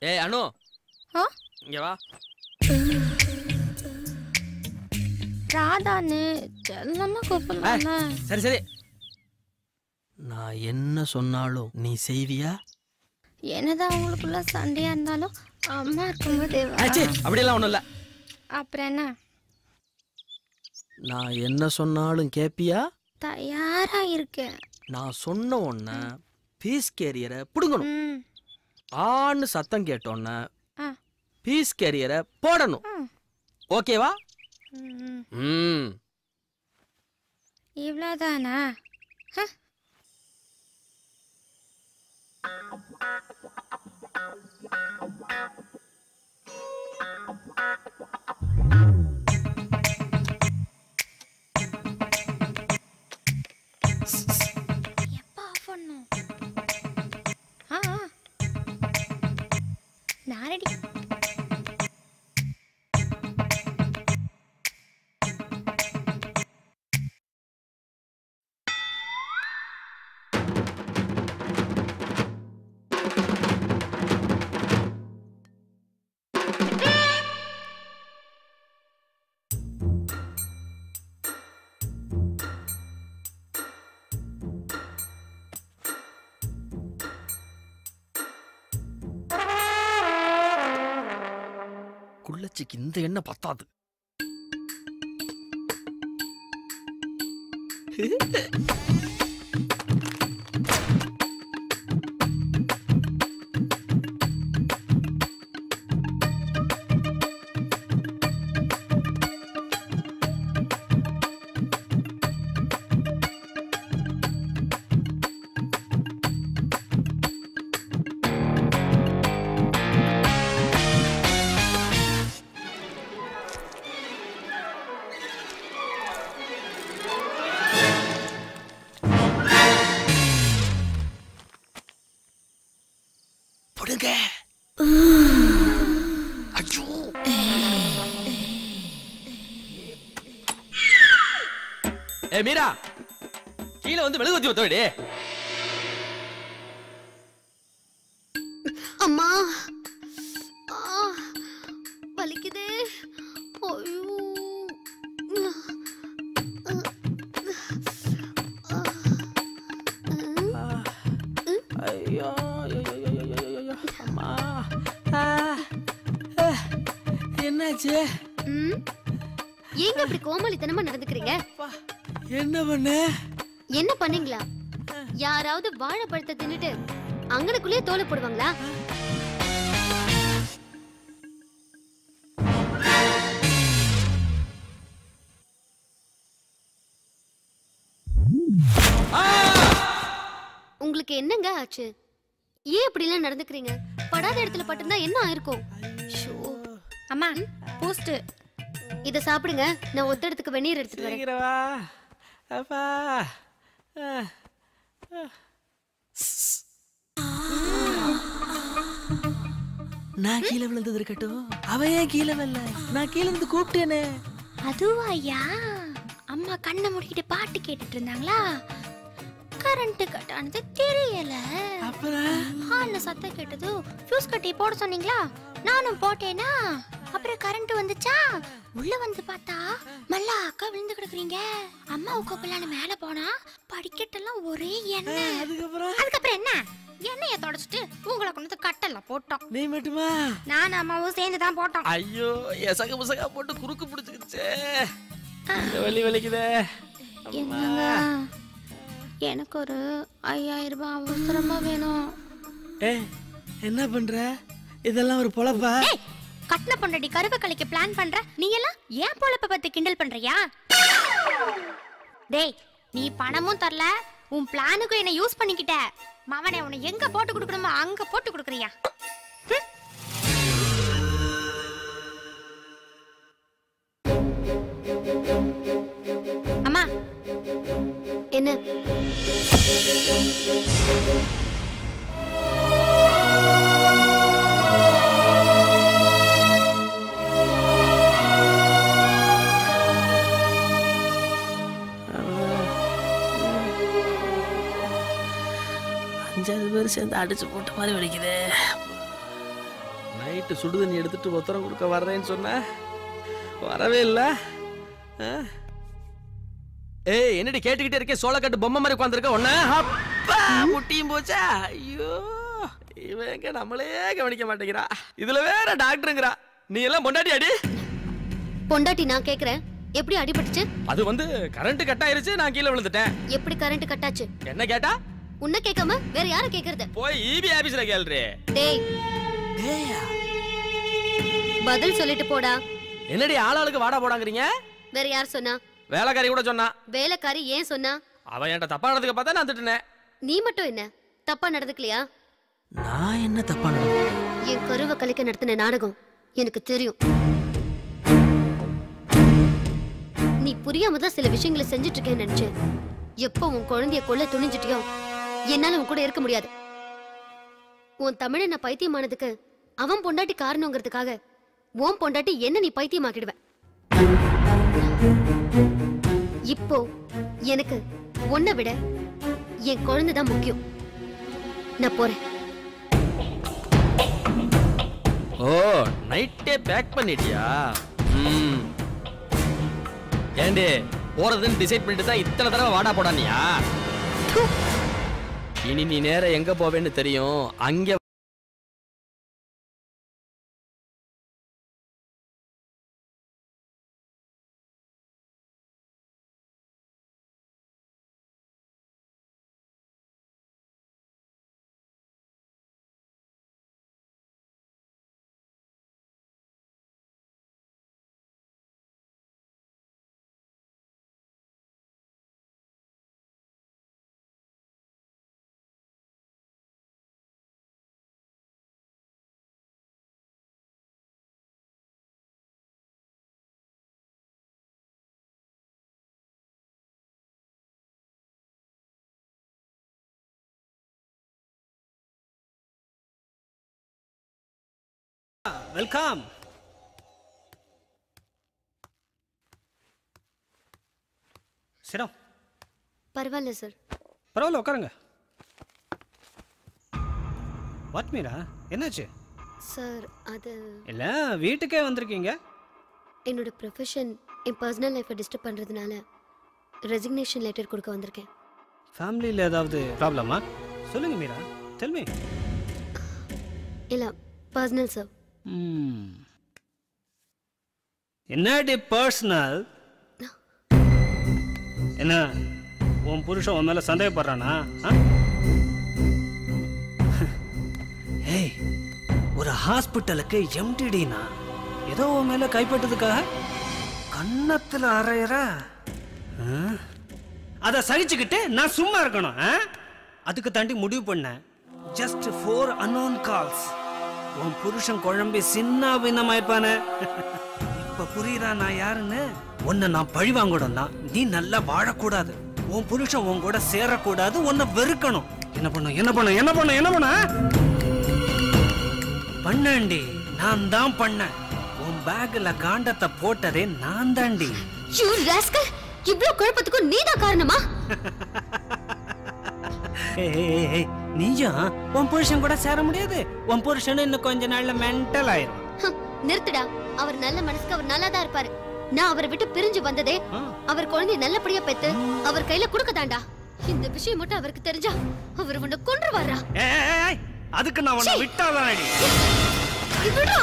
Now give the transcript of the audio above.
ஏய் அனு, இங்க வா. ராதான்னு செல்லமா கூப்பிடலாம்ல. சரி சரி, நான் என்ன சொன்னாலும் நீ செய்வியா? என்னதான் அவங்களுக்குள்ள சண்டையா இருந்தாலும் அம்மா இருக்கும்போது அப்படியெல்லாம் ஒண்ணும் இல்ல. அப்புறம் என்ன? நான் என்ன சொன்னாலும் கேப்பியா? தயாரா இருக்கேன். நான் சொன்ன உடனே பீஸ் கேரியரை புடுங்கணும். ஆன்னு சத்தம் கேட்டோன்னே பீஸ் கேரியரை போடணும். ஓகேவா? இவ்வளோதானா? எப்ப ஆஃப் பண்ணும்? நான் ரெடி. குள்ளச்சிக்கு இந்த எண்ணெய் பத்தாது. ஏ மீரா, கீழே வந்து மெழுகுவர்த்தி ஒத்தவடி. அம்மா வலிக்குதே. ஐயோ அம்மா, என்னாச்சு? ஏங்க இப்படி கோமாளித்தனமா நடந்துக்கிறீங்க? என்ன பண்ண? என்ன பண்ணீங்களா? யாராவது வாழைப்பழத்தை தின்னுட்டு அங்கனக்குள்ளே தோலை போடுவாங்களா? உங்களுக்கு என்னங்க ஆச்சு? ஏன் இப்படி எல்லாம் நடந்துக்கிறீங்க? படாத இடத்துல பட்டிருந்தா என்ன ஆயிருக்கும்? அம்மா போஸ்ட் இத சாப்பிடுங்க. நான் ஒத்த இடத்துக்கு வெந்நீர் எடுத்துட்டு வரேன். அப்பா நான் கீழே விழுந்தது இருக்கட்டும், அவ ஏன் கீழே வரல? நான் கீழே இருந்து கூப்பிட்டேனே. அதுவா ஐயா? அம்மா கண்ணை மூடிக்கிட்டு பாட்டு கேட்டுட்டு இருந்தாங்களா? கரண்ட் கட் ஆனது தெரியல. அப்புறம் சத்தம் கேட்டது. ஃபியூஸ் கட்டி போட சொன்னீங்களா? நானும் போட்டேனா. அப்புறம் கரண்ட் வந்துச்சா? உள்ள வந்து பார்த்தா மல்லா அக்கா விழுந்து கிடக்குறீங்க. அம்மா உட்காந்து மேல போனா படிக்கட்டெல்லாம் ஒரே எண்ணெய். அதுக்கப்புறம் என்ன? எண்ணெயை தொடச்சிட்டு உங்களை கொண்டு கட்டெல்லாம் போட்டோம். நீ மட்டுமா? நான் அம்மாவும் சேர்ந்து தான் போட்டோம். ஐயோ, எசக முசகா போட்டு குறுக்கு பிடிச்சிருச்சே. வலி வலிக்குதே. என்னங்க, எனக்கு ஒரு 5000 ரூபாய் அவசரமா வேணும். என்ன பண்ற? இதெல்லாம் ஒரு பொழப்பா? கட்டண பொண்டாட்டி கருவ கலைக்கு பிளான் பண்ற நீ எல்லாம் ஏன் பொழப்ப பத்தி கிண்டல் பண்றியா? டேய், நீ பணமும் தரல, உன் பிளானுக்கு என்ன யூஸ் பண்ணிக்கிட்ட. மவனே, உன்னை எங்க போட்டு கொடுக்கணுமோ அங்க போட்டு கொடுக்கறியா? அம்மா என்ன? அஞ்சாவது பேர் சேர்ந்து அடிச்சு போட்ட மாதிரி வலிக்குது. நைட்டு சுடுதண்ணி எடுத்துட்டு உத்தரம் கொடுக்க வர்றேன்னு சொன்ன வரவே இல்ல. ஏய் என்னடி கேட்டுக்கிட்டே இருக்கே, சோளக்கட்டு பொம்மை மாதிரி உட்காந்துருக்க ஒன்ன. அப்பா முட்டியும் போச்சா. ஐயோ இவன் எங்க நம்மளே கவனிக்க மாட்டேங்கிறா. இதுல வேற டாக்டருங்கிறா. நீ எல்லாம் பொண்டாட்டி அடி. பொண்டாட்டி நான் கேக்குறேன், எப்படி அடிபட்டுச்சு? அது வந்து கரண்ட் கட் ஆயிருச்சு, நான் கீழே விழுந்துட்டேன். எப்படி கரண்ட் கட் ஆச்சு? என்ன கேட்டா? உன்ன கேட்காம வேற யாரை கேக்குறது? போய் ஈபி ஆபீஸ்ல கேளுறே. டேய் டேயா பதில் சொல்லிட்டு போடா. என்னடி ஆளாளுக்கு வாடா போடாங்கறீங்க? வேற யார் சொன்னா? வேலைக்காரி கூட சொன்னா. வேலைக்காரி ஏன் சொன்னா? அவ என்கிட்ட தப்பா நடந்துக்க பார்த்தா நான் திட்டுனேன். நீ மட்டும் என்ன தப்பா நடந்துக்கலையா? நான் என்ன தப்பா நடந்துட்டேன்? என் கருவை கலைக்க நடத்தின நாடகம் எனக்கு தெரியும். நீ புரியாம தான் சில விஷயங்களை செஞ்சுட்டு இருக்கேன்னு நினைச்சேன். எப்போ உன் குழந்தைய கொல்ல துணிஞ்சிட்டியோ என்னால உன் கூட இருக்க முடியாது. உன் தமிழை நான் பைத்தியமானதுக்கு அவன் பொண்டாட்டி காரணங்கிறதுக்காக உன் பொண்டாட்டி என்ன நீ பைத்தியமாக்கிடுவ. இப்போ எனக்கு உன்னை விட என் குழந்தை தான் முக்கியம். நான் போறேன். ஓ நைட்டே பேக் பண்ணிட்டியா? ஏண்டி போறதுன்னு டிசைட் பண்ணிட்டு தான் இத்தனை தடவை வாடா போடானியா? இனி நீ நேரம் எங்க போவேன்னு தெரியும். அங்க வெல்கம். சிரம். பரவாயில்ல சார். பரவாயில்ல உட்காருங்க. வாட் மீரா, என்னாச்சு? சார் அது இல்லை வீட்டுக்கே வந்திருக்கீங்க. என்னோட ப்ரொஃபஷன் என் பர்சனல் லைஃப்பை டிஸ்டர்ப் பண்ணுறதுனால ரெசிக்னேஷன் லெட்டர் கொடுக்க வந்திருக்கேன். ஃபேமிலியில் ஏதாவது ப்ராப்ளமா? சொல்லுங்க மீரா, டெல் மீ. இல்லை பர்சனல் சார். என்னடி பர்சனல்? என்ன உன் புருஷன் உன் மேல சந்தேகப்படுறானா? ஏய் ஒரு ஹாஸ்பிட்டலுக்கு எம்டிடினா ஏதோ உன் மேல கைப்பட்டதுக்காக கன்னத்துல அரையற. அதை சகிச்சுக்கிட்டு நான் சும்மா இருக்கணும். அதுக்கு தாண்டி முடிவு பண்ண. Just 4 unknown calls. உன் புருஷன் குழம்பி சின்ன பின்னமாயிருப்பானே. இப்ப புரியுறா நான் யாருன்னு? உன்னை நான் பழி வாங்கணும்னா நீ நல்லா வாழக்கூடாது. உன் புருஷன் உன் கூட சேரக்கூடாது. உன்னை வெறுக்கணும். என்ன பண்ண என்ன பண்ண என்ன பண்ண என்ன பண்ண பண்ணண்டி. நான் தான் பண்ணேன். உன் பேக்ல காண்டத்தை போட்டதே நான் தாண்டி. இவ்ளோ குழப்பத்துக்கும் நீதான் காரணமா? நீயும் உன் புருஷன் கூட சேர முடியாது. உன் புருஷன் இன்னும் கொஞ்ச நாள்ல மென்டல் ஆயிரும். நிறுத்துடா. அவர் நல்ல மனசுக்கு அவர் நல்லா தான் இருப்பாரு. நான் அவரை விட்டு பிரிஞ்சு வந்ததே அவர் குழந்தைய நல்லபடியா பெத்து அவர் கையில கொடுக்கதாண்டா. இந்த விஷயம் மட்டும் அவருக்கு தெரிஞ்சா அவர் உன்னை கொன்றுவாரா? அதுக்கு நான் உன்னை விட்டாதானடி. விடுடா.